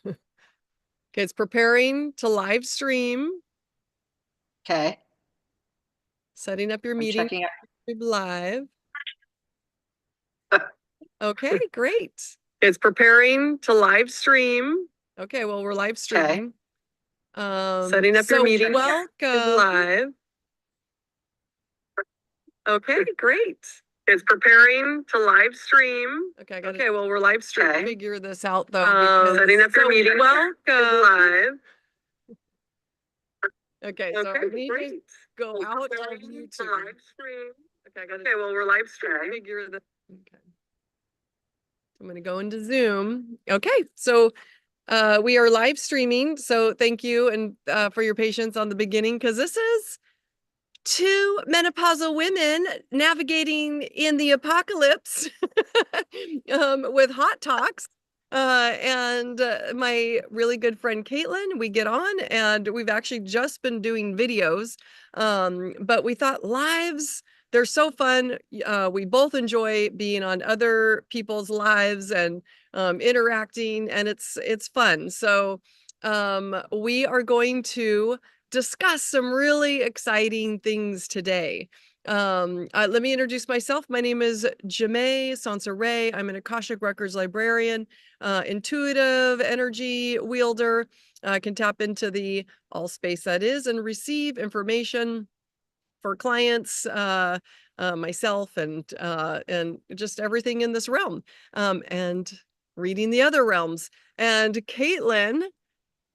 Okay, it's preparing to live stream. Okay. Setting up your I'm meeting checking out. live. Okay, great. It's preparing to live stream. Okay, well, we're live Okay. streaming. Setting up your meeting welcome live. Okay, great. It's preparing to live stream. Okay, okay, well, we're live streaming. Okay. Figure this out though. Because Setting up your meeting welcome live. Okay, so I need to go out of YouTube. Live stream. Okay, I got it. Okay, well, we're live streaming. Figure that. Okay. I'm going to go into Zoom. Okay, so we are live streaming. So thank you and for your patience on the beginning, because this is two menopausal women navigating in the apocalypse with hot talks. And my really good friend Caitlin, we get on and we've actually just been doing videos. But we thought lives, they're so fun. We both enjoy being on other people's lives and interacting, and it's fun. So we are going to discuss some really exciting things today. Let me introduce myself. My name is Jamae Sansaray. I'm an Akashic Records librarian, intuitive energy wielder. I can tap into the all space that is and receive information for clients, myself, and just everything in this realm, and reading the other realms. And Caitlin,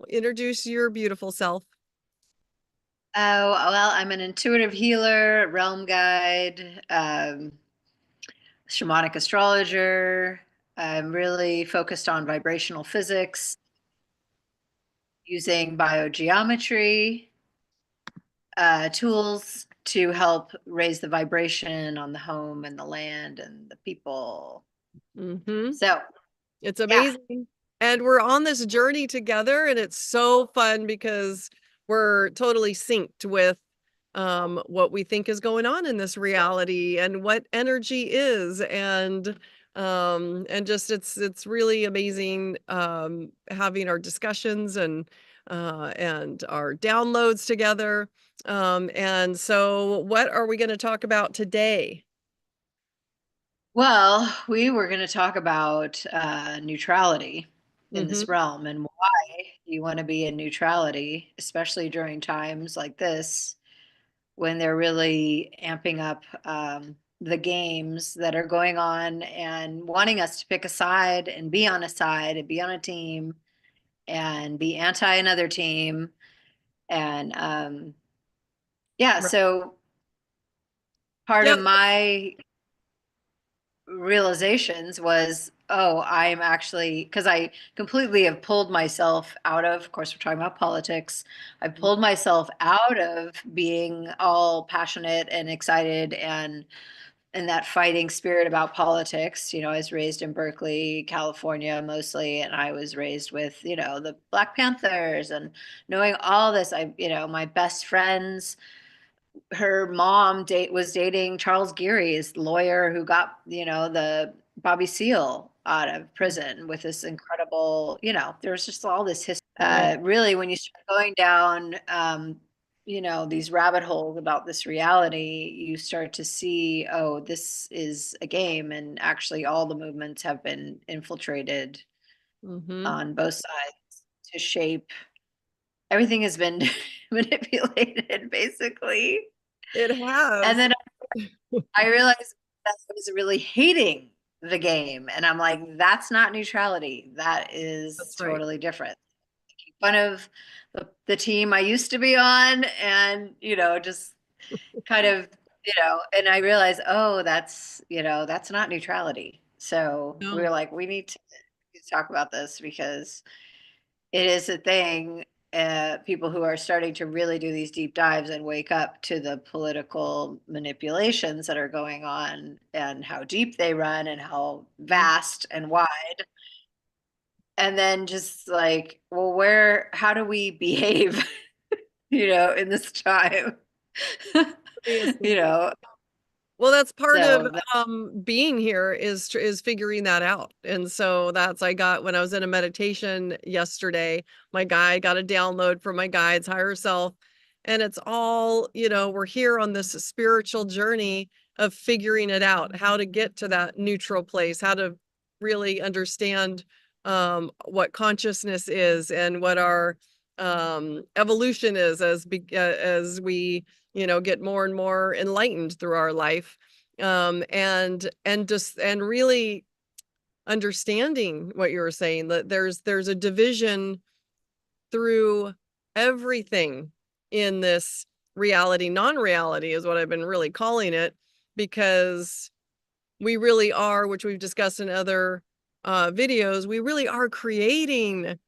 introduce your beautiful self. Oh, well, I'm an intuitive healer, realm guide, shamanic astrologer. I'm really focused on vibrational physics using biogeometry tools to help raise the vibration on the home and the land and the people. Mm-hmm. So, It's yeah. amazing. And we're on this journey together, and it's so fun because we're totally synced with what we think is going on in this reality and what energy is, and just it's really amazing having our discussions and our downloads together. And so what are we going to talk about today? Well, we were going to talk about neutrality in Mm-hmm. this realm and why you want to be in neutrality, especially during times like this when they're really amping up the games that are going on and wanting us to pick a side and be on a side and be on a team and be anti another team. And yeah, Right. so part Yep. of my realizations was, oh, I'm actually, because I completely have pulled myself out of course, we're talking about politics. I pulled myself out of being all passionate and excited and that fighting spirit about politics. You know, I was raised in Berkeley, California mostly, and I was raised with, you know, the Black Panthers and knowing all this. My best friends, her mom was dating Charles Geary's lawyer who got, the Bobby Seale out of prison with this incredible, there's just all this history. Really, when you start going down, these rabbit holes about this reality, you start to see, oh, this is a game. And actually, all the movements have been infiltrated Mm-hmm. on both sides to shape. Everything has been manipulated, basically. It And has. then I realized that I was really hating the game. And I'm like, that's not neutrality. That is That's right. totally different. Making fun of the team I used to be on and, just kind of, and I realized, oh, that's not neutrality. So we No. were like, we need to talk about this because it is a thing. People who are starting to really do these deep dives and wake up to the political manipulations that are going on and how deep they run and how vast and wide. And then just like, well, how do we behave, in this time? Seriously. you know, Well, that's part of So that, being here is figuring that out. And so that's I got when I was in a meditation yesterday, my guide got a download from my guide's higher self. And it's all, we're here on this spiritual journey of figuring it out, how to get to that neutral place, how to really understand what consciousness is and what our evolution is as we get more and more enlightened through our life. And really understanding what you were saying, that there's a division through everything in this reality. Non-reality is what I've been really calling it, because we really are, which we've discussed in other videos, we really are creating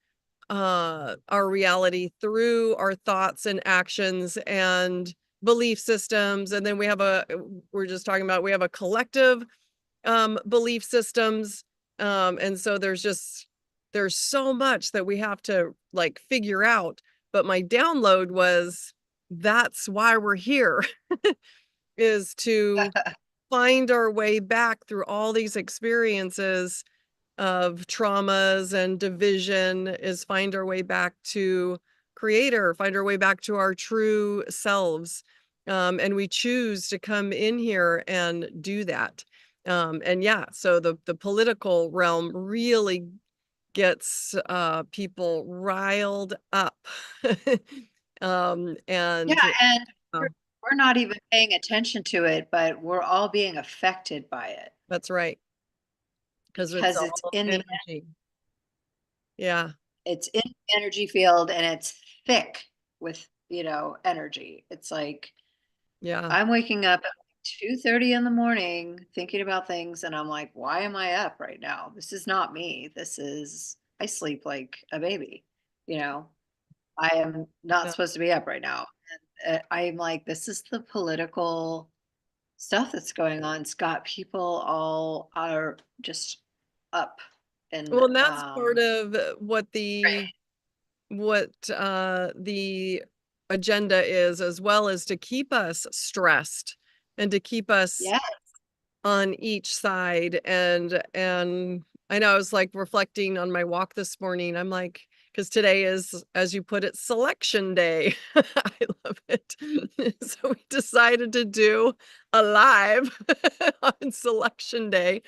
our reality through our thoughts and actions and belief systems. And then we're just talking about, we have a collective belief systems. And so there's so much that we have to like figure out. But my download was, that's why we're here, is to find our way back through all these experiences of traumas and division, is find our way back to creator, find our way back to our true selves. And we choose to come in here and do that. And yeah, so the political realm really gets people riled up. yeah, And and uh, we're not even paying attention to it, but we're all being affected by it that's right, because it's because it's all in the energy. Yeah, it's in the energy field and it's thick with, energy. It's like yeah, I'm waking up at 2:30 in the morning thinking about things and I'm like, why am I up right now? This is not me. I sleep like a baby, you know. I am not yeah. supposed to be up right now. And I'm like, this is the political stuff that's going on. It's got people all are just up and Well, and that's part of what the agenda is, as well as to keep us stressed and to keep us yeah, on each side. And I know I was like reflecting on my walk this morning. I'm like, because today is, as you put it, selection day. I love it. So we decided to do a live on selection day.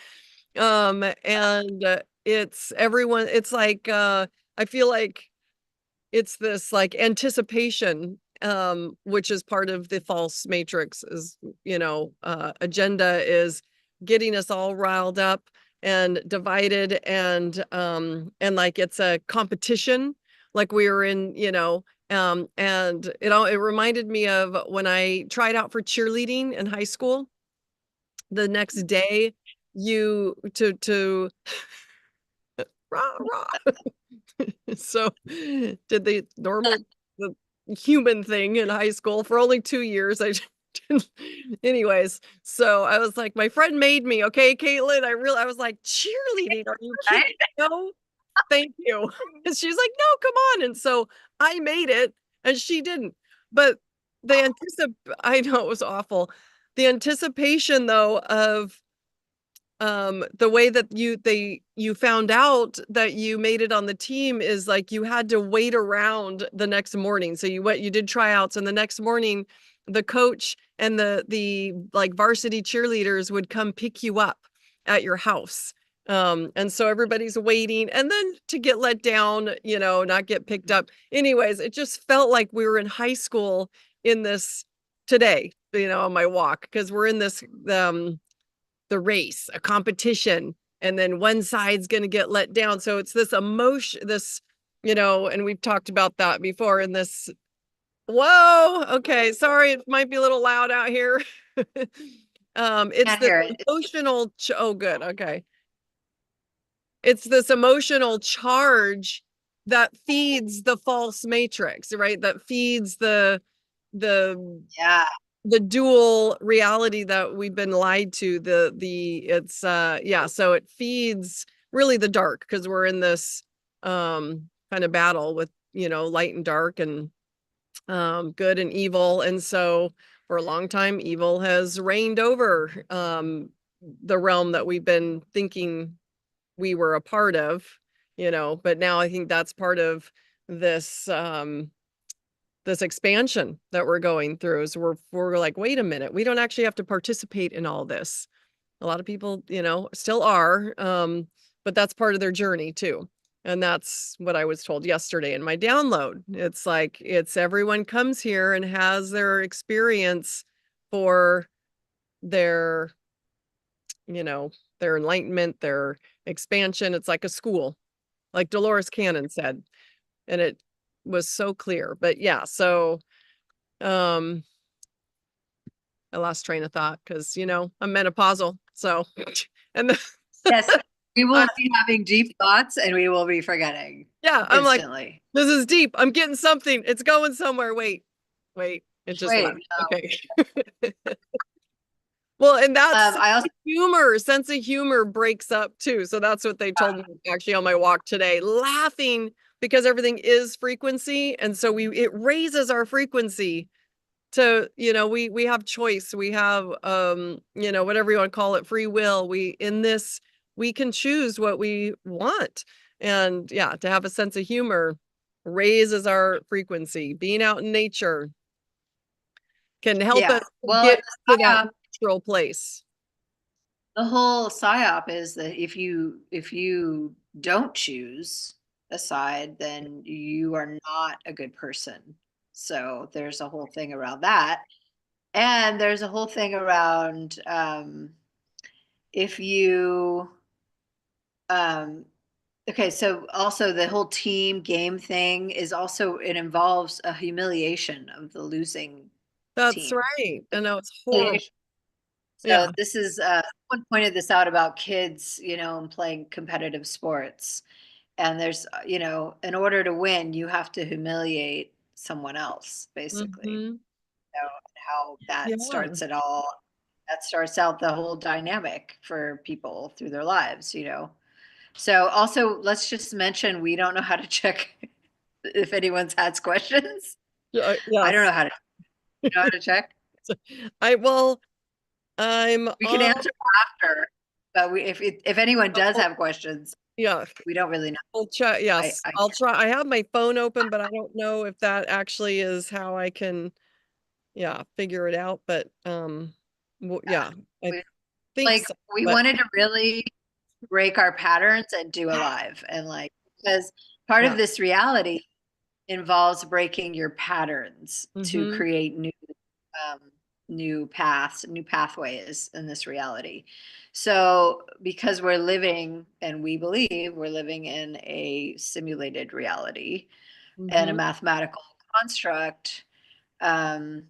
And it's everyone, it's like I feel like it's this like anticipation, which is part of the false matrix, is agenda, is getting us all riled up and divided, and like it's a competition, like we were in, and it reminded me of when I tried out for cheerleading in high school. The next day, you to rah rah. So did the normal, the human thing in high school for only 2 years. I didn't, anyways. So I was like, my friend made me, okay, Caitlin. I was like, cheerleading? Are you kidding? right? No, thank you. And she's like, no, come on. And so I made it, and she didn't. But I know it was awful. The anticipation though of the way that you found out that you made it on the team is like you had to wait around the next morning. So you did tryouts, and the next morning the coach and the like varsity cheerleaders would come pick you up at your house. And so everybody's waiting, and then to get let down, not get picked up. Anyways, it just felt like we were in high school in this today, on my walk, because we're in this the race, a competition, and then one side's going to get let down. So it's this emotion, and we've talked about that before in this. Whoa, okay, sorry, it might be a little loud out here. It's Can't this hear it. emotional, oh, good, okay. It's this emotional charge that feeds the false matrix, right? That feeds the Yeah. the dual reality that we've been lied to. It's yeah, so it feeds really the dark, because we're in this kind of battle with light and dark. good and evil. And so for a long time, evil has reigned over the realm that we've been thinking we were a part of, but now I think that's part of this this expansion that we're going through. So we're like, wait a minute, we don't actually have to participate in all this. A lot of people, still are, but that's part of their journey too. And that's what I was told yesterday in my download. It's like, it's everyone comes here and has their experience for their, you know, their enlightenment, their expansion. It's like a school, like Dolores Cannon said, and it was so clear. But yeah, so um I lost train of thought because, I'm menopausal. So, and the, Yes, we will I, be having deep thoughts and we will be forgetting yeah, I'm like, instantly. this is deep. I'm getting something. It's going somewhere. Wait, it just Wait, left. Okay. Well, and that's I also, humor, sense of humor breaks up too. So that's what they told me actually on my walk today, laughing because everything is frequency. And so it raises our frequency to, we have choice. We have, whatever you want to call it, free will. We can choose what we want. And yeah, to have a sense of humor raises our frequency. Being out in nature can help us yeah. Well, get to that psyop, natural place. the whole psyop is that if you don't choose a side, then you are not a good person. So there's a whole thing around that. And there's a whole thing around if you um okay, so also the whole team game thing is also it involves a humiliation of the losing That's team. right. I know it's horrible. Humiliation. So Yeah. this is someone pointed this out about kids, and playing competitive sports. And there's, in order to win, you have to humiliate someone else, basically. Hmm. How that Yeah. starts it all. That starts out the whole dynamic for people through their lives. So also, let's just mention we don't know how to check if anyone's has questions. I don't Yes. know how to know how to check. I well, I'm We can on. answer after, but if anyone does Oh, have questions, yeah. we don't really know. I'll try. Yes, I I'll can't. try. I have my phone open, but I don't know if that actually is how I can, yeah, figure it out. But yeah, I We, think like so. we But wanted to really break our patterns and do a live, and because part yeah. of this reality involves breaking your patterns to Mm-hmm. create um, new paths, new pathways in this reality. So, because we're living and we believe we're living in a simulated reality and a Mm-hmm. mathematical construct, um,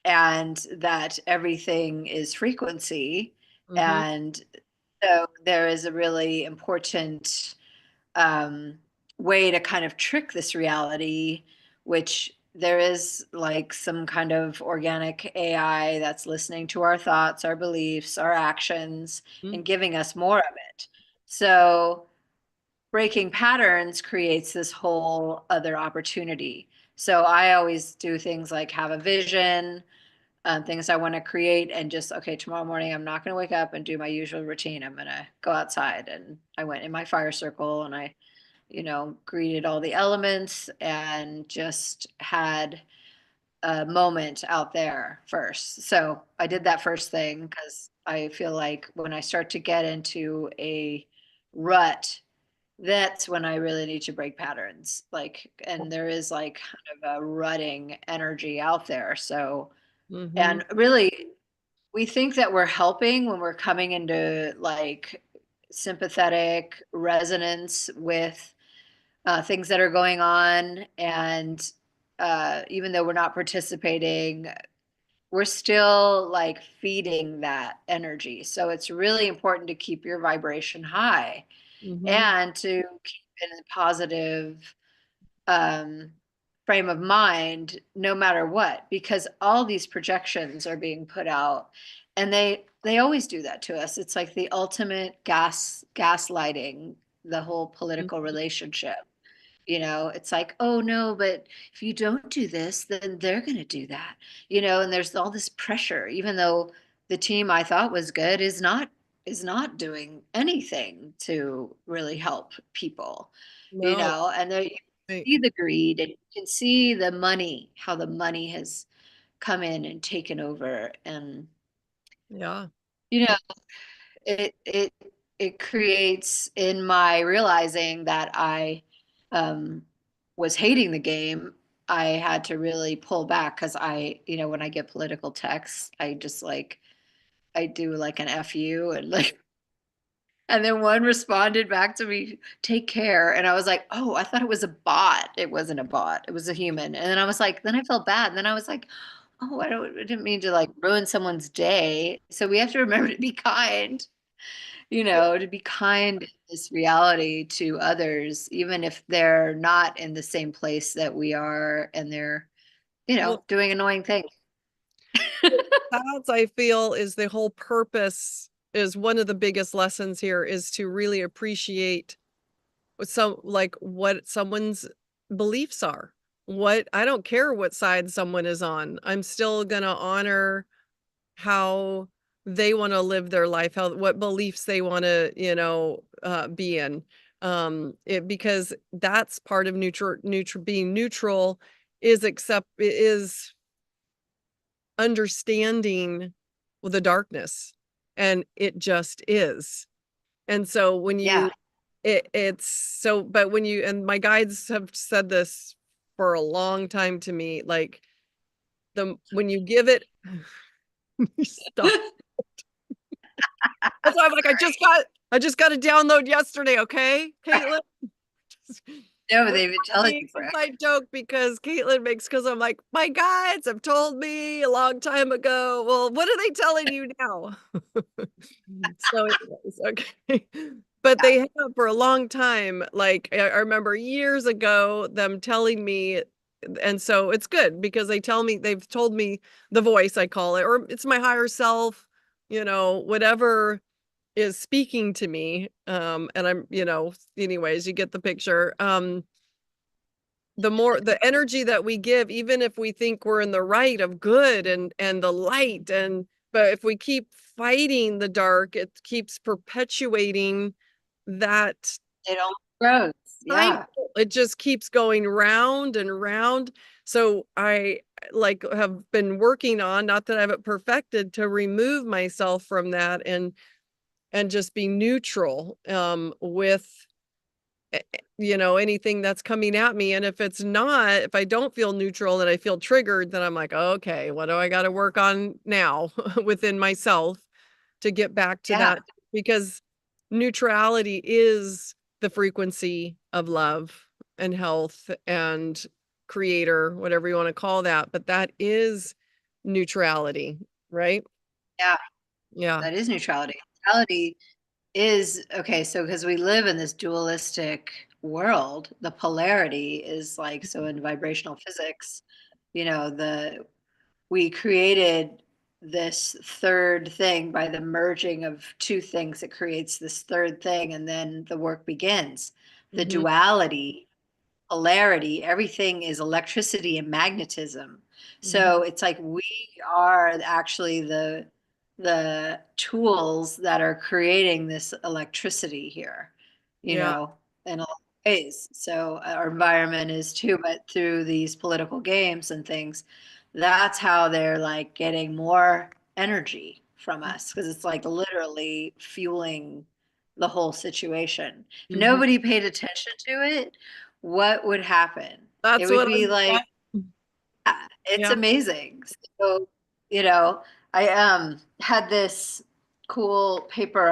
and that everything is frequency. Mm-hmm. And so, there is a really important um, way to kind of trick this reality, which there is like some kind of organic AI that's listening to our thoughts, our beliefs, our actions, Mm-hmm. and giving us more of it. So breaking patterns creates this whole other opportunity. So I always do things like have a vision, things I want to create, and just, okay, tomorrow morning, I'm not going to wake up and do my usual routine. I'm going to go outside. And I went in my fire circle and I greeted all the elements and just had a moment out there first. So I did that first thing because I feel like when I start to get into a rut, that's when I really need to break patterns. And there is like kind of a rutting energy out there. So, Mm-hmm. and really, we think that we're helping when we're coming into like sympathetic resonance with things that are going on. And even though we're not participating, we're still like feeding that energy. So it's really important to keep your vibration high Mm-hmm. and to keep in a positive um, frame of mind no matter what, because all these projections are being put out and they always do that to us. It's like the ultimate gaslighting, the whole political relationship. It's like, oh no, but if you don't do this, then they're going to do that, and there's all this pressure, even though the team I thought was good is not doing anything to really help people, No, and there you right. see the greed and you can see the money, how the money has come in and taken over. And, Yeah. you know, it creates, in my realizing that I um, was hating the game, I had to really pull back because when I get political texts, I just like I do like an FU and like, and then one responded back to me, take care. And I was like, oh, I thought it was a bot. It wasn't a bot. It was a human. And then I was like, then I felt bad. And then I was like, oh, I didn't mean to like ruin someone's day. So we have to remember to be kind, to be kind in this reality to others, even if they're not in the same place that we are and they're, Well, doing annoying things. that's, I feel, is the whole purpose, is one of the biggest lessons here, is to really appreciate what someone's beliefs are. I don't care what side someone is on. I'm still gonna honor how they want to live their life, what beliefs they want to, be in. Because that's part of being neutral, is understanding the darkness, and it just is. And so when Yeah. you it's so, but when you, and my guides have said this for a long time to me, like, when you give it, stop. That's why I'm like, I just got a download yesterday, okay, Caitlin? No, We're they've been telling laughing, you it's forever. inside joke, because Caitlin makes, because I'm like, my guides have told me a long time ago. Well, what are they telling you now? So anyways, okay. But they have for a long time. Like, I remember years ago them telling me, and so it's good because they've told me, the voice, I call it, or it's my higher self, whatever is speaking to me. And I'm, anyways, you get the picture. The more the energy that we give, even if we think we're in the right of good and the light, but if we keep fighting the dark, it keeps perpetuating that It all grows. Yeah. cycle. It just keeps going round and round. So I, like, have been working on, not that I have it perfected, to remove myself from that, and just be neutral with anything that's coming at me. And if I don't feel neutral and I feel triggered, then I'm like, okay, what do I got to work on now within myself to get back to Yeah. that? Because neutrality is the frequency of love and health and creator, whatever you want to call that. But that is neutrality, right? Yeah. Yeah. That is neutrality. Neutrality is okay. So, because we live in this dualistic world, the polarity is like, so in vibrational physics, we created this third thing by the merging of two things. It creates this third thing, and then the work begins. The Hmm. duality, polarity, everything is electricity and magnetism. Hmm. So it's like we are actually the tools that are creating this electricity here, Yeah. in a lot of ways. So our environment is too, but through these political games and things, that's how they're like getting more energy from us, because it's like literally fueling the whole situation. If Hmm. nobody paid attention to it, what would happen? It That's would what be like, it's yeah. amazing. So, I had this cool paper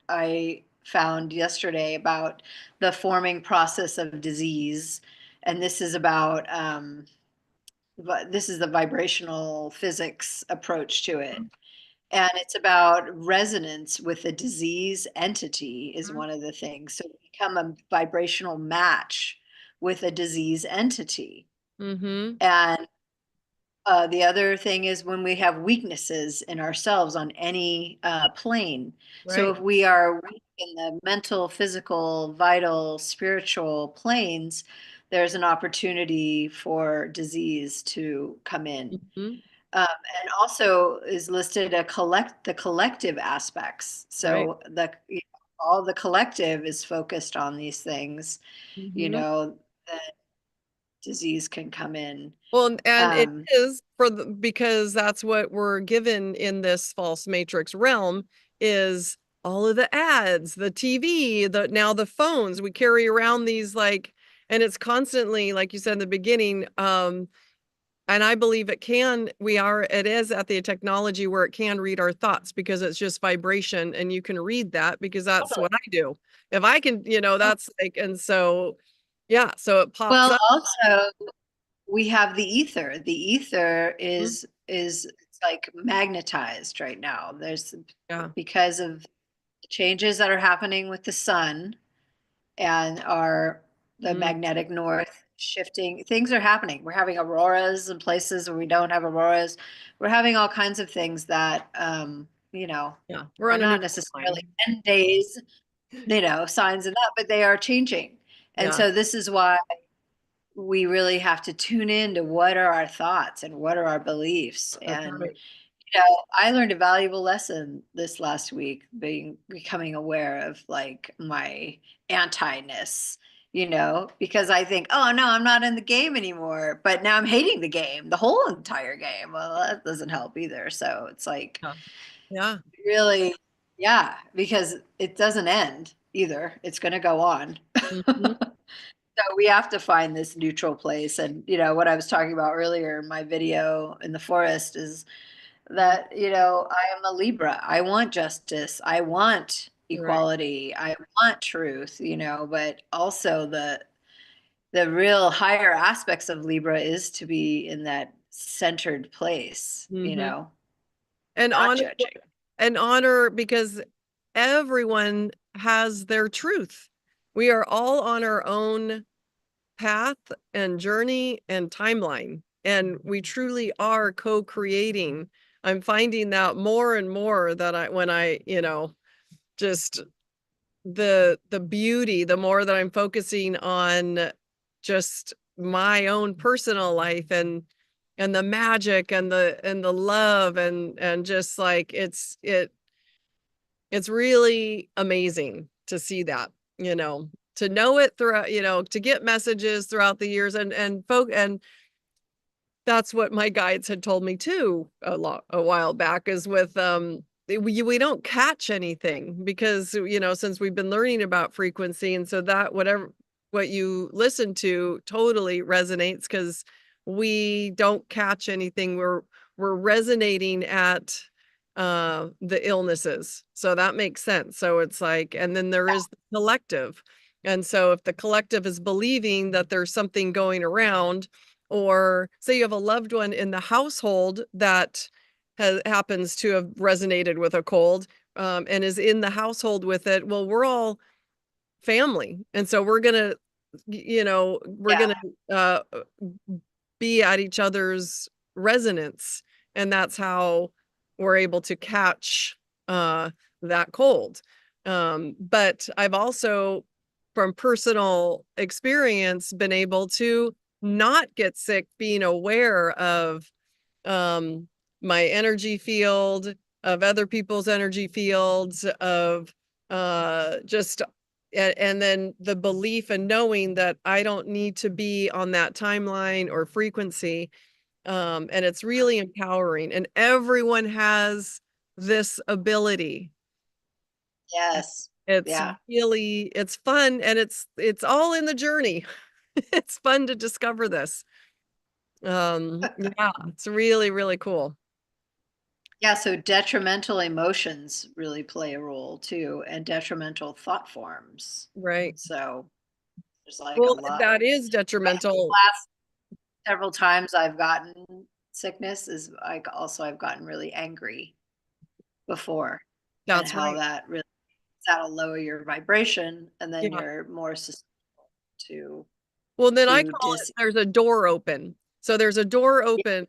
I found yesterday about the forming process of disease, and this is about this is the vibrational physics approach to it. And it's about resonance with a disease entity is one of the things. So we become a vibrational match with a disease entity. Hmm. And the other thing is when we have weaknesses in ourselves on any plane. So Right. if we are weak in the mental, physical, vital, spiritual planes, there's an opportunity for disease to come in. Mhm. And also is listed the collective aspects. Right. So all the collective is focused on these things, Mhm. that disease can come in. Well, and it Um, is because that's what we're given in this false matrix realm is all of the ads, the TV, now the phones. We carry around these like, and it's constantly, like you said in the beginning, and I believe it is at the technology where it can read our thoughts because it's just vibration and you can read that because that's what I do. If I can, that's like, and so, yeah, so it pops well, up. also we have the ether. The ether Mhm. is it's like magnetized right now. There's Yeah. because of the changes that are happening with the sun and the Mm, magnetic north shifting. Things are happening. We're having auroras in places where we don't have auroras. We're having all kinds of things that yeah. We're are on a not new necessarily line. 10 days, signs of that, but they are changing. And Yeah. so this is why we really have to tune in to what are our thoughts and what are our beliefs. That's And right. I learned a valuable lesson this last week, becoming aware of like my anti-ness, because I think, oh no, I'm not in the game anymore, but now I'm hating the game, the whole entire game. Well, that doesn't help either. So it's like Yeah. Yeah. really, yeah, because it doesn't end either. It's going to go on. Mhm. So we have to find this neutral place. And, what I was talking about earlier in my video in the forest is Mhm. that, I am a Libra. I want justice. I want Right. equality. I want truth, but also the real higher aspects of Libra is to be in that centered place, Mhm. And not honor judging. and honor because everyone has their truth. We are all on our own path and journey and timeline, and we truly are co-creating. I'm finding that more and more that when I, just the beauty, the more that I'm focusing on just my own personal life and the magic and the love and just like it's really amazing to see that, to know it throughout, to get messages throughout the years and that's what my guides had told me too a while back is with we don't catch anything because since we've been learning about frequency and so that what you listen to totally resonates because we don't catch anything. We're resonating at the illnesses. So that makes sense. So it's like, and then there is the collective. And so if the collective is believing that there's something going around, or say you have a loved one in the household that happens to have resonated with a cold, and is in the household with it, well, we're all family. And so we're Yeah. gonna uh, be at each other's resonance. And that's how we're able to catch uh, that cold. But I've also, from personal experience, been able to not get sick, being aware of um, my energy field, of other people's energy fields, of just and then the belief and knowing that I don't need to be on that timeline or frequency. And it's really empowering. And everyone has this ability. Yes. It's Yeah. really it's fun and it's all in the journey. It's fun to discover this. Yeah, it's really, really cool. Yeah, so detrimental emotions really play a role too, and detrimental thought forms. Right. So there's like a Well, lot. that is The detrimental. last several times I've gotten sickness is like also I've gotten really angry before, and That's how right. that'll lower your vibration, and then Yeah. you're more susceptible to Well, then I to call it dis. there's a door open. So there's a door open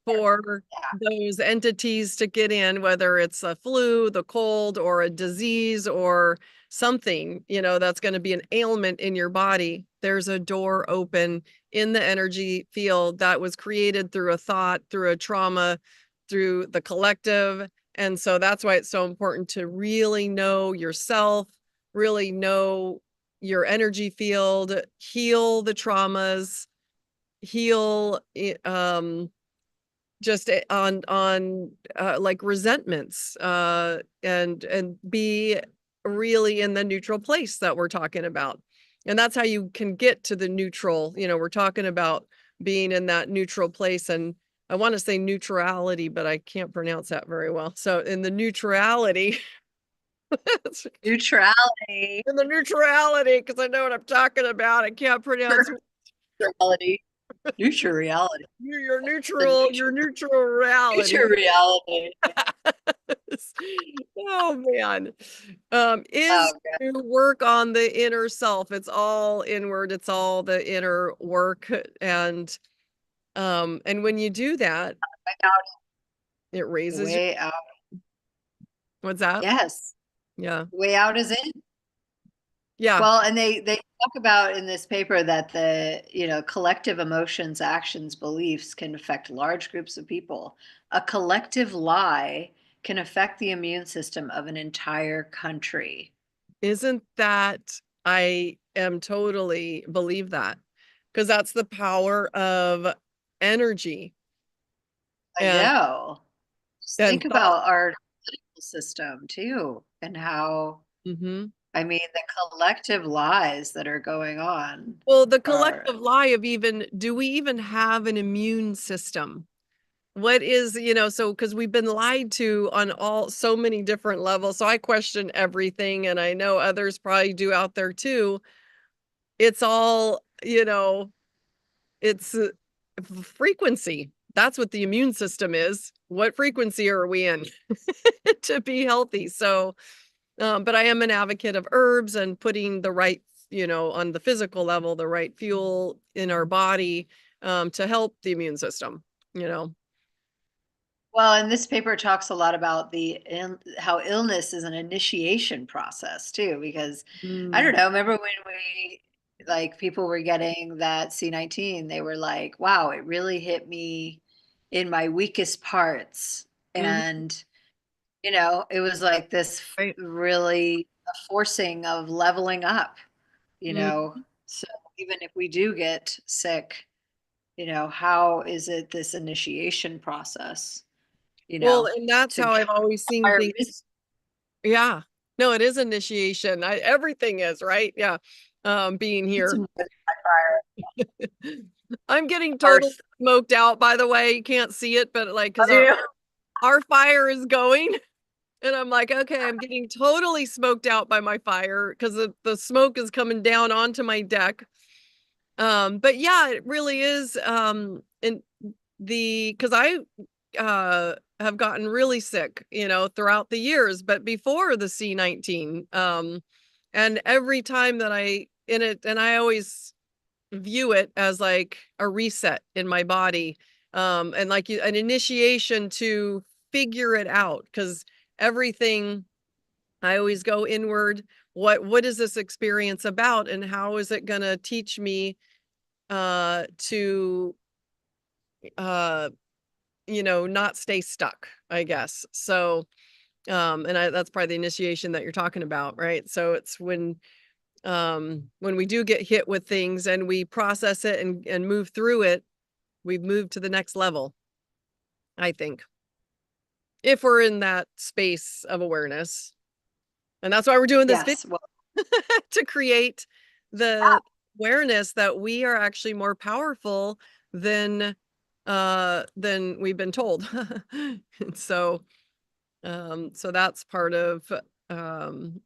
for those entities to get in, whether it's a flu, the cold, or a disease, or something, that's going to be an ailment in your body. There's a door open in the energy field that was created through a thought, through a trauma, through the collective. And so that's why it's so important to really know yourself, really know your energy field, heal the traumas, heal just on like resentments, and be really in the neutral place that we're talking about. And that's how you can get to the neutral. We're talking about being in that neutral place, and I want to say neutrality, but I can't pronounce that very well. So in the neutrality, Neutrality. in the neutrality, because I know what I'm talking about. I can't pronounce Neutrality. Neutral reality. your The neutral reality. neutral reality. Oh man. Oh, Is to work on the inner self. It's all inward, it's all the inner work. And when you do that, it raises your, way out. what's that? Yes. Yeah. Way out is in. Yeah. Well, and they talk about in this paper that the collective emotions, actions, beliefs can affect large groups of people. A collective lie can affect the immune system of an entire country. Isn't that, I am totally believe that, because that's the power of energy I and know. Just and think thought. about our political system too, and how, Mhm. I mean, the collective lies that are going on Well, the are, collective lie of, even, do we even have an immune system? What is, so because we've been lied to on so many different levels. So I question everything, and I know others probably do out there too. It's all, it's frequency. That's what the immune system is. What frequency are we in to be healthy? So, but I am an advocate of herbs and putting the right, on the physical level, the right fuel in our body, to help the immune system, you know. well, and this paper talks a lot about how illness is an initiation process too, because I don't Mm, know, remember when like people were getting that C19, they were like, wow, it really hit me in my weakest parts. mhm, And, it was like this right. really forcing of leveling up, you know. Mhm. So even if we do get sick, how is it this initiation process? you Well, know, and that's to how get I've always seen our things. wisdom. Yeah. No, it is initiation. Everything is, right? Yeah. Being here. I'm getting Our, totally smoked out, by the way. You can't see it, but like, because are you? our fire is going. And I'm like, okay, I'm getting totally smoked out by my fire because the smoke is coming down onto my deck. But yeah, it really is. And because I have gotten really sick, throughout the years, but before the C19. And every time that and I always view it as like a reset in my body, and like an initiation to figure it out, because everything, I always go inward. What is this experience about, and how is it going to teach me to not stay stuck, I guess. So that's probably the initiation that you're talking about, right? So it's when we do get hit with things and we process it and move through it, we've moved to the next level, I think, if we're in that space of awareness. And that's why we're doing this video, Yes. Well, to create the awareness that we are actually more powerful than we've been told. And so that's part of um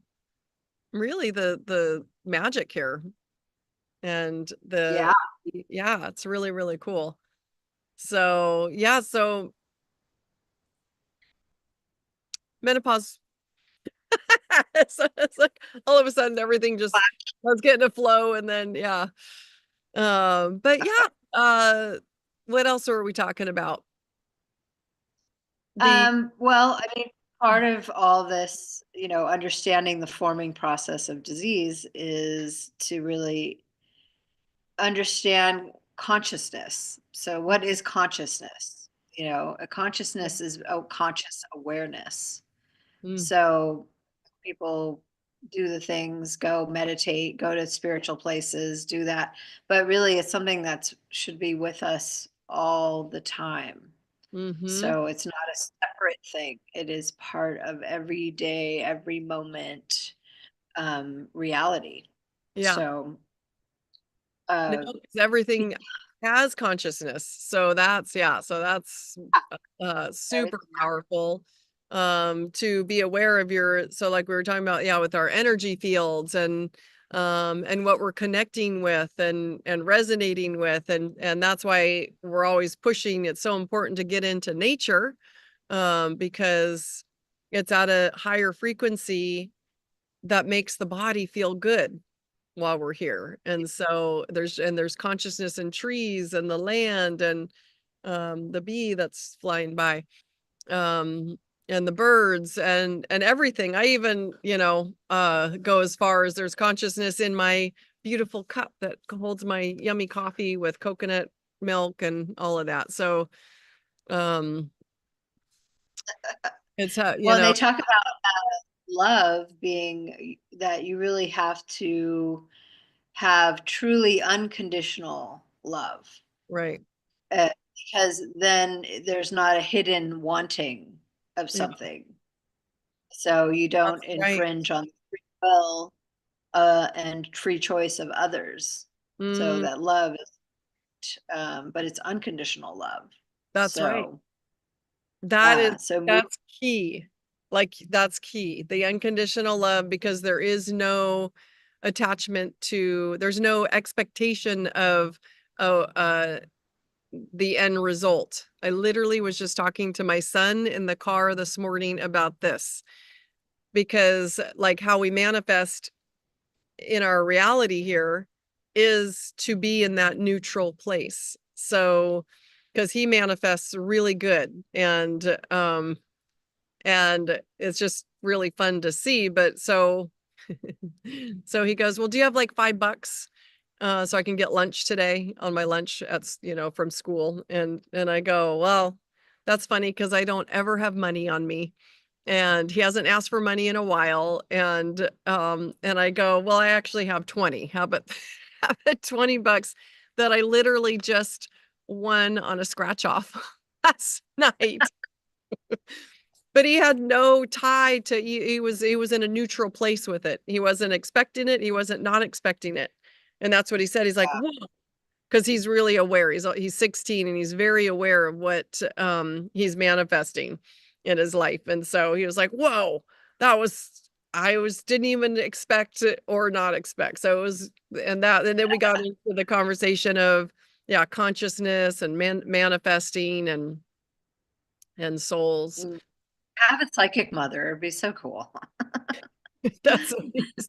really the magic here. And yeah. yeah, it's really, really cool. So yeah, so menopause. It's like all of a sudden everything just, let's get in a flow, and then yeah. But yeah, what else are we talking about? The Well, I mean, part of all this, understanding the forming process of disease is to really understand consciousness. So, what is consciousness? A consciousness is a conscious awareness. Mm, So, people do the things, go meditate, go to spiritual places, do that. But really, it's something that should be with us all the time. mm-hmm. So it's not a separate thing. It is part of every day, every moment reality. Yeah. So No, uh, 'cause everything has consciousness. So that's, yeah, so that's super everything powerful to be aware of your, so like we were talking about, yeah, with our energy fields and what we're connecting with and resonating with, and that's why we're always pushing. It's so important to get into nature because it's at a higher frequency that makes the body feel good while we're here. And so there's consciousness in trees and the land and the bee that's flying by um and the birds and everything. I even, go as far as there's consciousness in my beautiful cup that holds my yummy coffee with coconut milk and all of that. So um it's well, and they talk about love being that you really have to have truly unconditional love, right. uh, because then there's not a hidden wanting of Yeah, something. So you don't that's right. infringe on the free will and free choice of others. So Mm, that love is, but it's unconditional love. that's right. So That is yeah, so move. that's key. Like that's key. The unconditional love, because there is no attachment to, there's no expectation of oh the end result. I literally was just talking to my son in the car this morning about this because like how we manifest in our reality here is to be in that neutral place. So because he manifests really good and it's just really fun to see. But so he goes, well, do you have like $5 so I can get lunch today on my lunch at from school? And I go, well, that's funny because I don't ever have money on me, and he hasn't asked for money in a while. And I go, well, I actually have 20. How about have it $20 that I literally just won on a scratch off last night? But he had no tie to, he was in a neutral place with it. He wasn't expecting it, he wasn't not expecting it. And that's what he said. He's like, whoa, because he's really aware. He's 16 and he's very aware of what he's manifesting in his life. And so he was like, whoa, that was, I was didn't even expect it or not expect. So it was, and then we got into the conversation of, yeah, consciousness and manifesting and souls. Mm, have a psychic mother. It'd be so cool. That's what he's,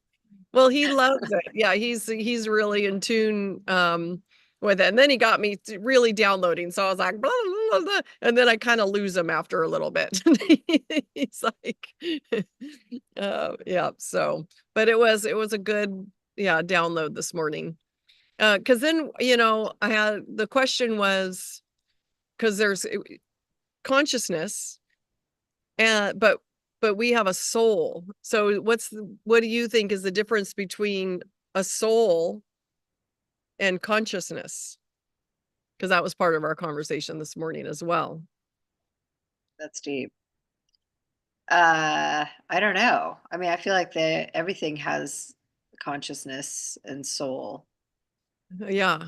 well, he loves it. Yeah, he's really in tune with it. And then he got me really downloading. So I was like, blah, blah, blah, blah. And then I kind of lose him after a little bit. He's like, yeah. So, but it was a good, yeah, download this morning. Because then, I had the question was, because there's consciousness and but we have a soul. So what do you think is the difference between a soul and consciousness? Because that was part of our conversation this morning as well. That's deep. I don't know. I mean, I feel like everything has consciousness and soul. Yeah.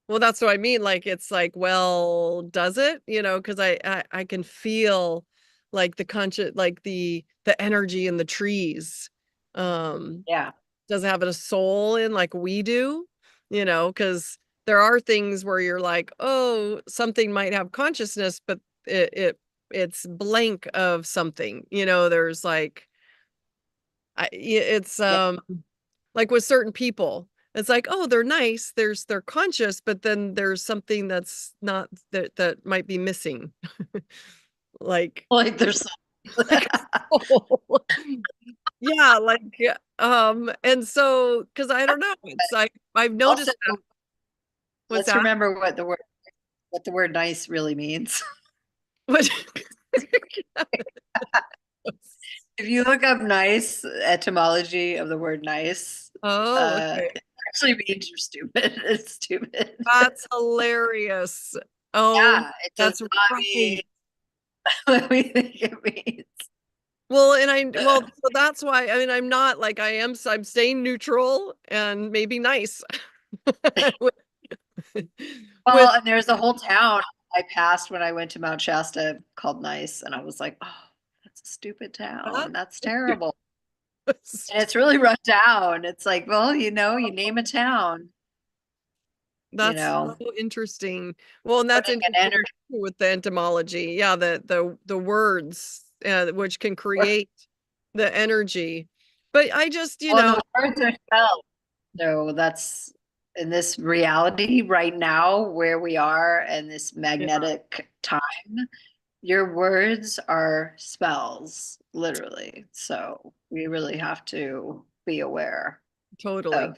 Well, that's what I mean. Like it's like, well, does it? Because I can feel like the conscious, like the energy in the trees. Um, Yeah. does it have a soul in like we do? Because there are things where you're like, oh, something might have consciousness, but it's blank of something. There's like it's Yeah. like with certain people, it's like, oh, they're nice, they're conscious, but then there's something that's not that might be missing. like, Like there's like a soul. Yeah, like, and so, because I don't know, it's like I've also, noticed that. What's let's that? remember what the word nice really means. What? If you look up nice, etymology of the word nice, Oh, okay. it actually means you're stupid. It's stupid. That's hilarious. Oh, Yeah, it does that's not mean right. what we think it means. Well, and well, so that's why, I mean, I'm not like I'm staying neutral and maybe nice. with, Well, with and there's a whole town I passed when I went to Mount Shasta called Nice, and I was like, oh, that's a stupid town. That's terrible. And it's really run down. It's like, well, you name a town, that's so interesting. Well, and that's putting an interesting energy. with the entomology. Yeah, the words which can create the energy. But I just, Well, and the words are spelled. So that's in this reality right now where we are in this yeah, magnetic time, your words are spells, literally. So we really have to be aware totally. of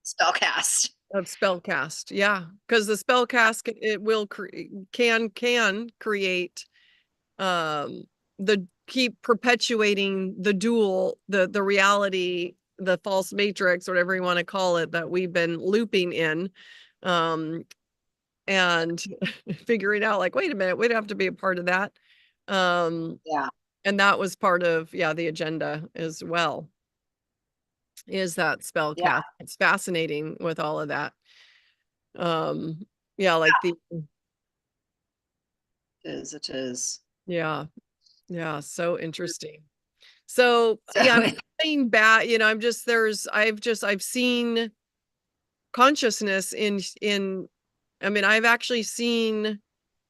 spellcast. Of spellcast. Yeah, because the spellcast it will can create the keep perpetuating the the reality, the false matrix, whatever you want to call it, that we've been looping in, um and figuring out like, wait a minute, we'd have to be a part of that. um Yeah. and that was part of, yeah, the agenda as well, is that Yeah, spellcast. It's fascinating with all of that. um yeah, like the it is. It is. yeah, yeah, so interesting. So So yeah, I'm not saying bad, I'm just I've seen consciousness in I mean, I've actually seen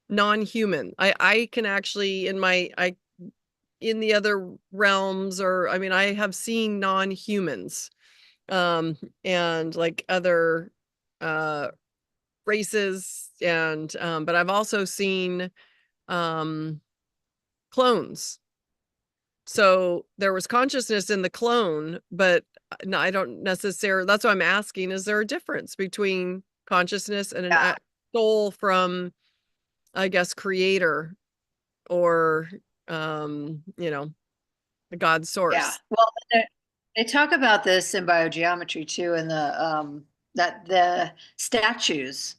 non-human. I can actually in the other realms, or I mean, I have seen non-humans, um and like other uh races, and but I've also seen um clones. So there was consciousness in the clone, but no, I don't necessarily, that's what I'm asking. Is there a difference between consciousness and yeah, soul from, I guess, creator, or, the God yeah. source? Well, they talk about this in biogeometry too, in the that the statues,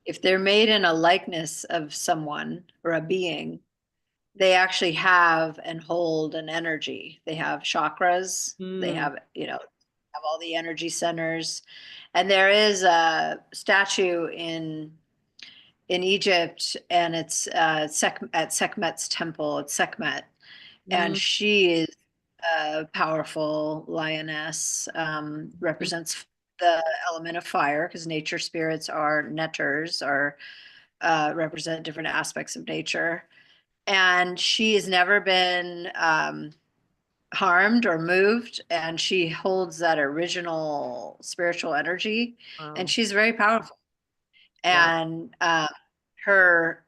if they're made in a likeness of someone or a being, they actually have and hold an energy. They have chakras. They Mm, have, have all the energy centers. And there is a statue in Egypt, and it's at Sekhmet's temple. It's Sekhmet, and mm, she is a powerful lioness. mm, Represents the element of fire because nature spirits are netters, or represent different aspects of nature. And she has never been harmed or moved, and she holds that original spiritual energy, and wow. she's very powerful. Wow. And her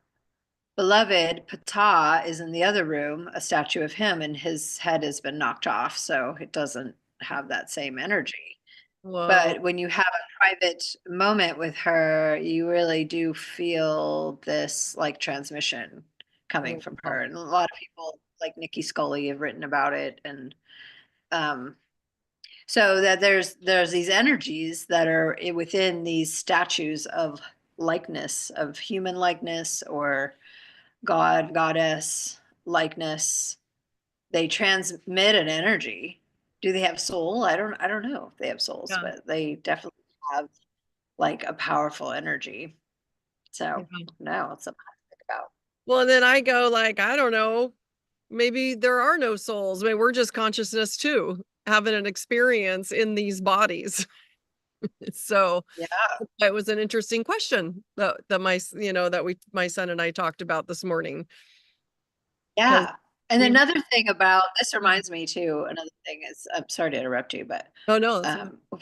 beloved Ptah is in the other room, a statue of him, and his head has been knocked off, so it doesn't have that same energy. Whoa. But when you have a private moment with her, you really do feel this like transmission coming from Wow. her. And a lot of people like Nikki Scully have written about it. And um, so that there's these energies that are within these statues of likeness, of human likeness or god, goddess likeness. They transmit an energy. Do they have soul? I don't know if they have souls, Yeah. but they definitely have like a powerful energy. So Yeah. no, it's something to think about. Well, and then I go like, I don't know, maybe there are no souls. I mean, we're just consciousness too, having an experience in these bodies. So Yeah, it was an interesting question that my son and I talked about this morning. Because yeah. And we another thing about this reminds me too. Another thing is, I'm sorry to interrupt you, but oh no, that's fine. um,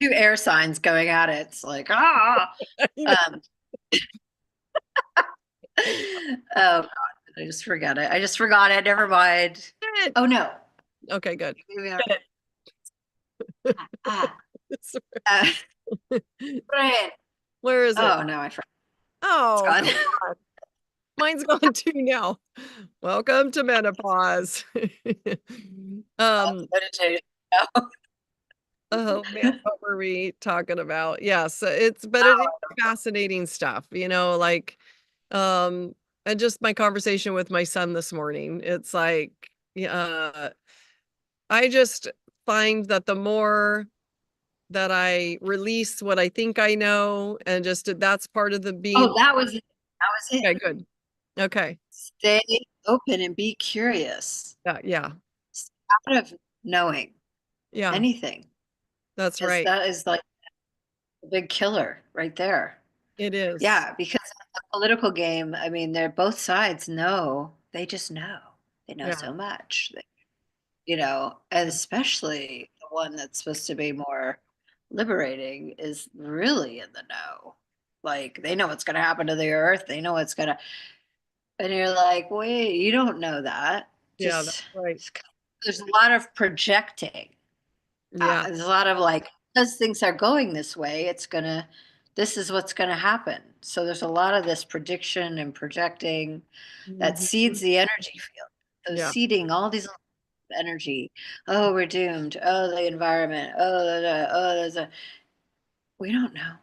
two air signs going at it. It's like ah, You know, um, oh, God. I just forgot it. I just forgot it. Never mind. Good. Oh no. Okay, good. Maybe ah, uh, brain. Where is it? Oh no, I forgot. It's Oh, gone. come on. Mine's gone too now. Welcome to menopause. Um, Meditation. No. oh man, what were we talking about? Yes, but it is Oh, fascinating stuff, like um and just my conversation with my son this morning. It's like I just find that the more that I release what I think I know and just that's part of the being. oh, that was it. That was it. Okay, good. Okay. Stay open and be curious. Yeah, yeah. Stay out of knowing Yeah, anything, that's because right. that is like a big killer right there. It is. Yeah, because the political game, I mean, they're both sides know, they just know. They know Yeah. so much. And especially the one that's supposed to be more liberating is really in the know. Like they know what's going to happen to the earth. They know what's going to, and you're like, wait, you don't know that. Yeah, that's Just, right. there's a lot of projecting. Yeah. There's a lot of like, because things are going this way, this is what's going to happen. So there's a lot of this prediction and projecting that Mhm. seeds the energy field. So Yeah. seeding all these energy. Oh, we're doomed. Oh, the environment. Oh, oh, we don't know.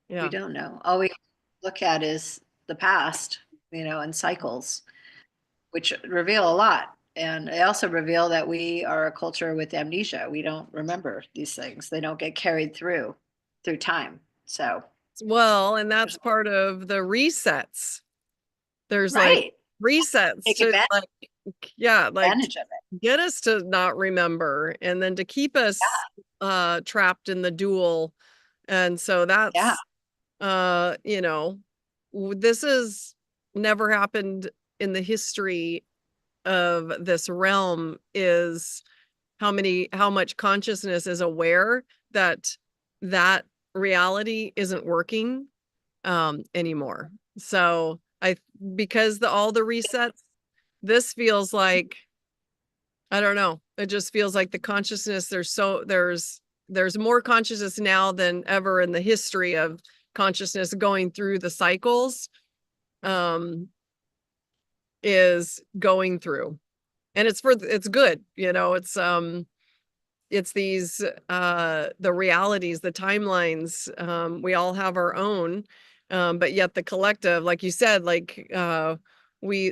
We Yeah. don't know. All we look at is the past, and cycles, which reveal a lot. And they also reveal that we are a culture with amnesia. We don't remember these things. They don't get carried through time. So, Well, and that's part of the resets. There's like right. resets Take to like, yeah, like advantage of it. get us to not remember and then to keep us trapped in the dual. And so Yeah. that's this has never happened in the history of this realm is how much consciousness is aware that that reality isn't working anymore. So because all the resets, this feels like, I don't know, it just feels like the consciousness, there's more consciousness now than ever in the history of consciousness going through the cycles, um is going through, and it's good, it's these the realities, the timelines, we all have our own, but yet the collective, like you said, like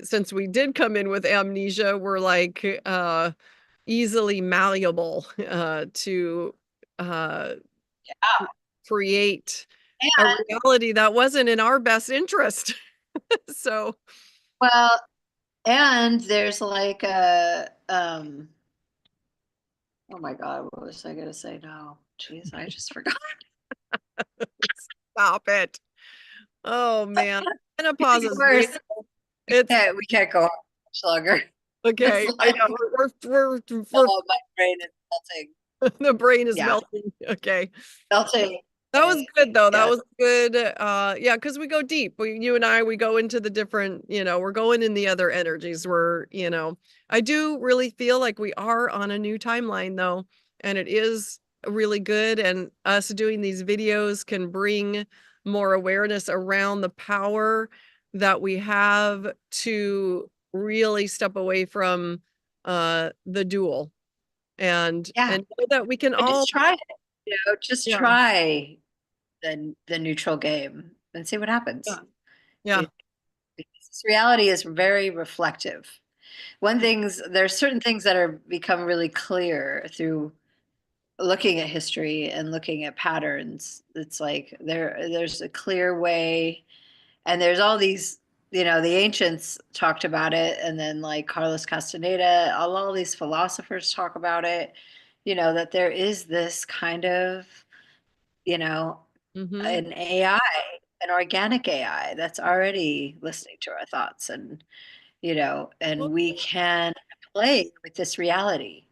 since we did come in with amnesia, we're like easily malleable to uh create a And reality that wasn't in our best interest. So well, and there's like oh my God, what was I gonna say? No, jeez, I just forgot. stop it. Oh man, menopause Getting is real. worse. It's We can't go on much longer. It's okay. I like, know oh, my brain is melting. the brain is Yeah, melting. Okay. melting. That was good though. That Yeah, was good. Yeah, because we go deep. You and I, we go into the different, we're going in the other energies. I do really feel like we are on a new timeline though, and it is really good. And us doing these videos can bring more awareness around the power that we have to really step away from the dual yeah. and know that we can But all, just try it. Just yeah, try the neutral game and see what yeah, happens. yeah. It- because this reality is very reflective. There's certain things that are become really clear through looking at history and looking at patterns. It's like there's a clear way, and there's all these, the ancients talked about it, and then like Carlos Castaneda, all these philosophers talk about it, that there is this kind of, you know Mm-hmm. an AI, an organic AI that's already listening to our thoughts, and we can play with this reality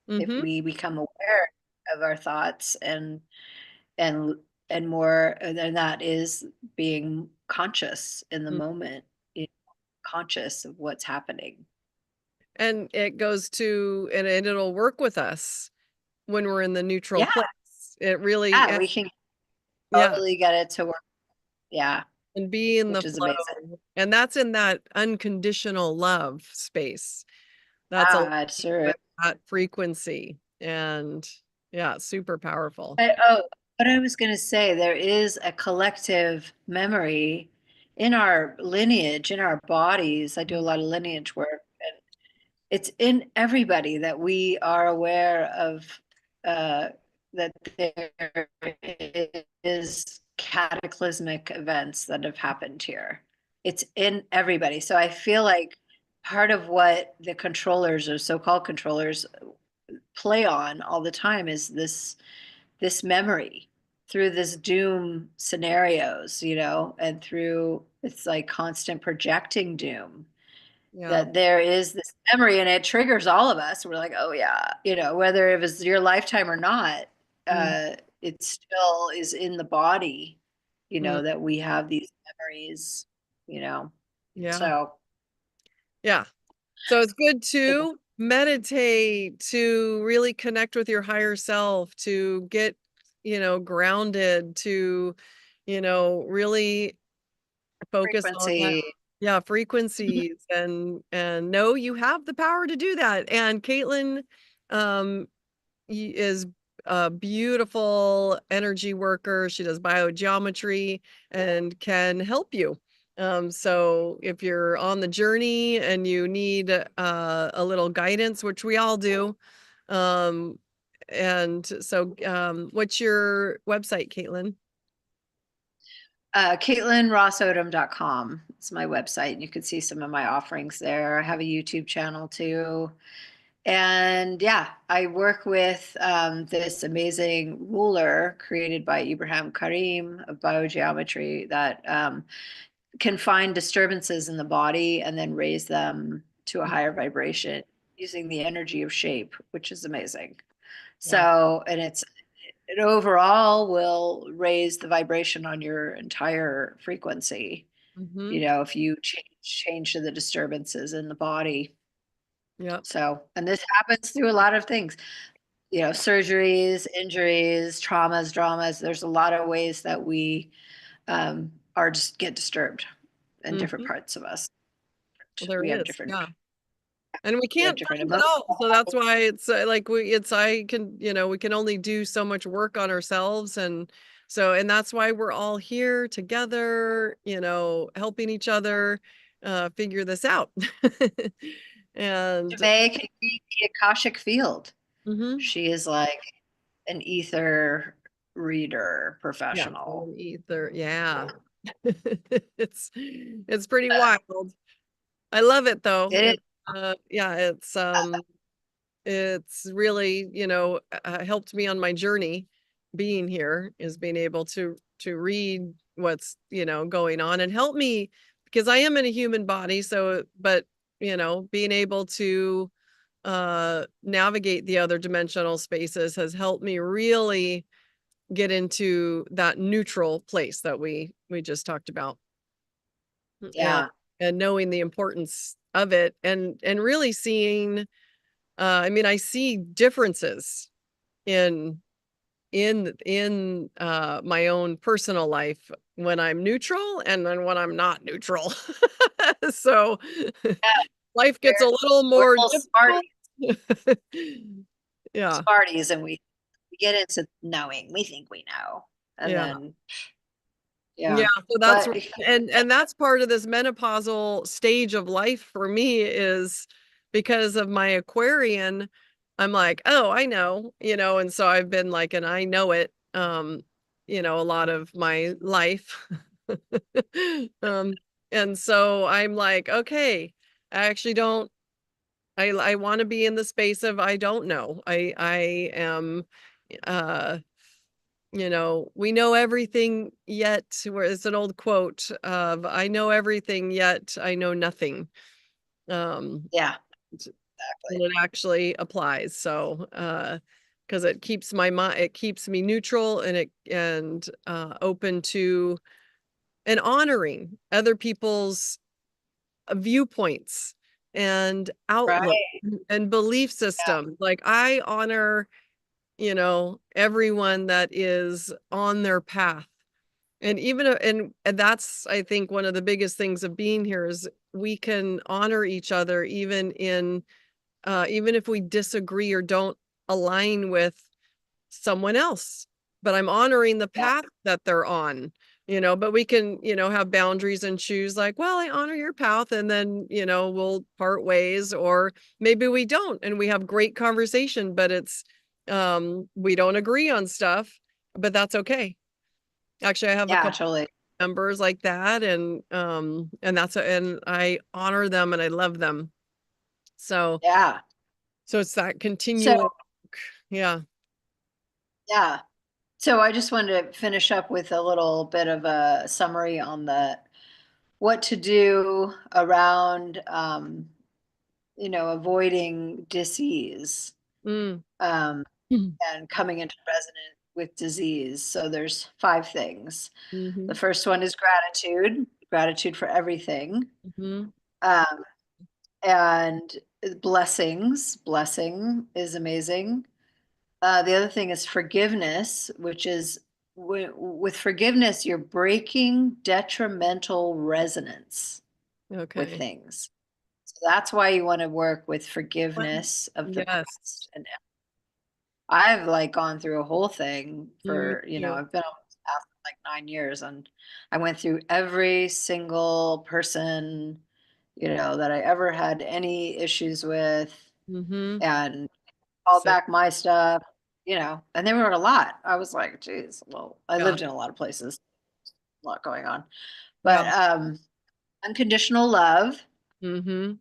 if Mm-hmm. we become aware of our thoughts, and and more than that is being conscious in the moment, you know, conscious of what's happening. And it goes to, and it'll work with us when we're in the neutral Yeah, place. It really, yeah, we can yeah, totally get it to work. Yeah, and be in the which is amazing. flow. And that's in that unconditional love space. That's a Yeah, it sure is. with that frequency. And yeah, super powerful. Oh, what I was going to say, there is a collective memory in our lineage, in our bodies. I do a lot of lineage work, and it's in everybody that we are aware of uh, that there is cataclysmic events that have happened here. It's in everybody. So I feel like part of what the controllers or so-called controllers play on all the time is this memory through this doom scenarios, and through it's like constant projecting doom, Yeah. that there is this memory and it triggers all of us. We're like, oh yeah, whether it was your lifetime or not, Mm, it still is in the body, mm, that we have these memories, you know. yeah. So Yeah. So it's good to meditate, to really connect with your higher self, to get, grounded, to, really focus on that. frequency. Yeah, frequencies and know you have the power to do that. And Caitlin um is a beautiful energy worker. She does biogeometry and can help you. So if you're on the journey and you need a little guidance, which we all do, um, and so what's your website, Caitlin? CaitlinRossOdom.com. It's my website. You can see some of my offerings there. I have a YouTube channel too. And yeah, I work with this amazing ruler created by Ibrahim Karim of biogeometry that can find disturbances in the body and then raise them to a higher vibration using the energy of shape, which is amazing. Yeah. So, and it overall will raise the vibration on your entire frequency, Mm-hmm. if you change to the disturbances in the body. Yep. So, and this happens through a lot of things, surgeries, injuries, traumas, dramas. There's a lot of ways that we are just get disturbed in different Mm-hmm. parts of us. Well, there We have is. different, Yeah. And we we have can't different find it emotions. all. So that's why it's like I can, we can only do so much work on ourselves. And that's why we're all here together, helping each other figure this out. And May can read the Akashic field. mhm, She is like an ether reader yeah, professional. ether, yeah. It's pretty wild. I love it though. It is. Yeah, it's really, helped me on my journey being here, is being able to read what's, going on and help me because I am in a human body. So, but, being able to navigate the other dimensional spaces has helped me really get into that neutral place that we just talked about. and Yeah. and knowing the importance of it and really seeing I mean, I see differences in my own personal life when I'm neutral and then when I'm not neutral. So Yeah. life gets a little We're more all difficult. Yeah, smarties, and we get into knowing. We think we know. And yeah. then, Yeah, yeah. so that's But and that's part of this menopausal stage of life for me is because of my Aquarian, I'm like, "Oh, I know," and so I've been like, and I know it, a lot of my life. Um, and so I'm like, "Okay, I actually don't I want to be in the space of I don't know. I am uh we know everything yet, where it's an old quote of I know everything yet I know nothing. Um, yeah, and exactly. it actually applies. So, because it keeps my mind, it keeps me neutral and open to and honoring other people's viewpoints and outlook Right. and belief Yeah. system. Like I honor, everyone that is on their path. And even and that's, I think, one of the biggest things of being here is we can honor each other even if we disagree or don't align with someone else. But I'm honoring the Yeah. path that they're on, but we can, have boundaries and choose like, well, I honor your path and then, we'll part ways, or maybe we don't and we have great conversation, but it's we don't agree on stuff, but that's okay. Actually, I have a Yeah, couple totally. members like that, and I honor them and I love them. So Yeah. it's that So, continuing. Yeah. yeah. So I just wanted to finish up with a little bit of a summary on the what to do around avoiding disease Mm. um, Mhm. and coming into resonance with disease. So there's 5 things. The Mhm. first one is gratitude, gratitude for everything. Mhm. Um, and blessings, blessing is amazing. The other thing is forgiveness, which is with forgiveness, you're breaking detrimental resonance with Okay. things. So that's why you want to work with Well, forgiveness of the yes. past. And I've like gone through a whole thing Me for, too. I've been on this path for like 9 years, and I went through every single person, that I ever had any issues with, Mhm. and called Same. back my stuff, and they were a lot. I was like, geez, well, I Yeah. lived in a lot of places, a lot going on. Yeah. But unconditional love, Mhm.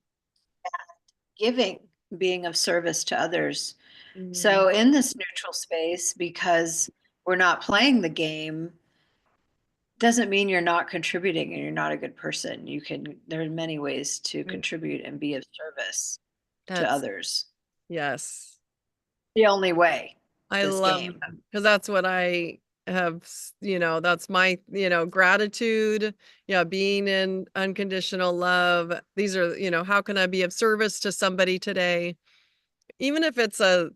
giving, being of service to others. Mhm. So in this neutral space, because we're not playing the game, doesn't mean you're not contributing and you're not a good person. There are many ways to Right. contribute and be of service to That's others. yes. The only way, I this love game. that because that's what I have, that's my, gratitude. Yeah, being in unconditional love. These are, how can I be of service to somebody today? Even if it's a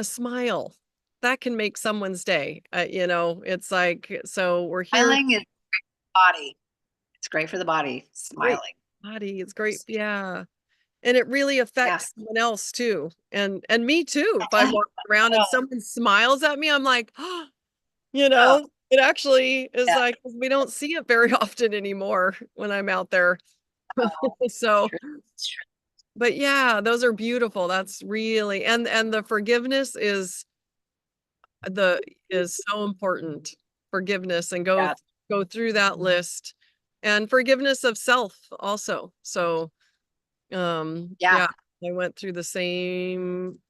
smile that can make someone's day. It's like, so we're here. Smiling is body. It's great for the body. Great Smiling. body. It's great. Yeah. And it really Yeah. affects someone else too. And me too. If I walk around and someone smiles at me, I'm like, Oh, it actually is yeah. like, we don't see it very often anymore when I'm out there. Oh, it's So, true. It's true. but yeah, those are beautiful. That's really, and the forgiveness the is so important. Forgiveness, and Yeah. go through that list, and forgiveness of self also. So, Yeah. yeah, I went through the same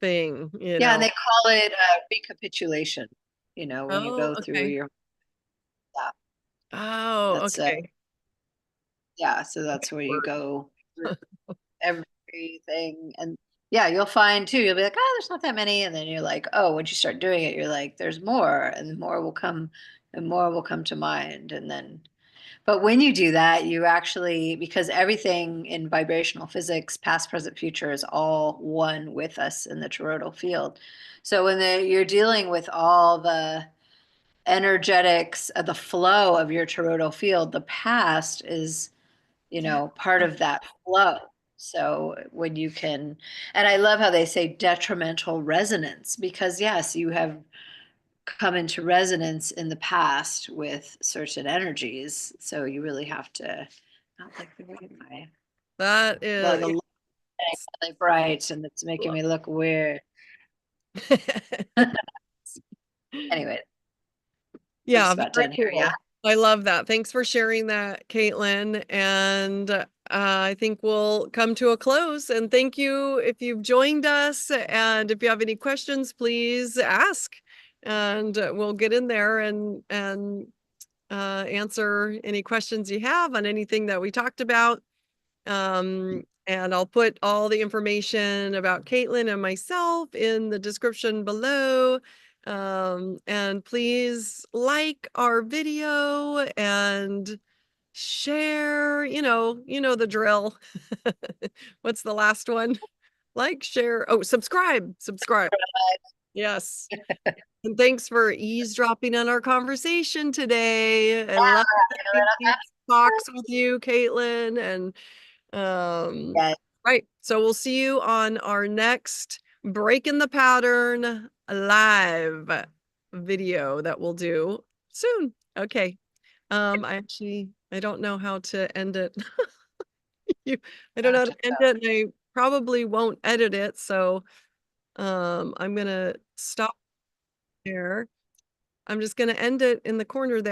thing, Yeah. And they call it recapitulation, when you Oh, go through okay. your stuff. Oh, That's okay. yeah. So that's where you Word. go through everything. And yeah, you'll find too, you'll be like, oh, there's not that many. And then you're like, oh, once you start doing it, you're like, there's more, and more will come, and more will come to mind. And then but when you do that, you actually, because everything in vibrational physics, past, present, future, is all one with us in the toroidal field. So when you're dealing with all the energetics, the flow of your toroidal field, the past is, Yeah. part of that flow. So when you can, and I love how they say detrimental resonance, because yes, you have come into resonance in the past with certain energies. So you really have to not like the way my That the is light is really bright and it's making me look weird. Anyway, we're yeah, just about very done here. Yeah. cool. I love that. Thanks for sharing that, Caitlin. And I think we'll come to a close. And thank you if you've joined us. And if you have any questions, please ask. And we'll get in there and answer any questions you have on anything that we talked about. And I'll put all the information about Caitlin and myself in the description below. And please like our video and share, you know the drill. What's the last one? Like, share, oh, subscribe. Yes. And thanks for eavesdropping on our conversation today. I love these talks with you, Caitlin. And Yes. right. So we'll see you on our next Breaking the Pattern live video that we'll do soon. Okay. I don't know how to end it. I don't know how to end it, and I probably won't edit it. So I'm gonna stop here. I'm just gonna end it in the corner there.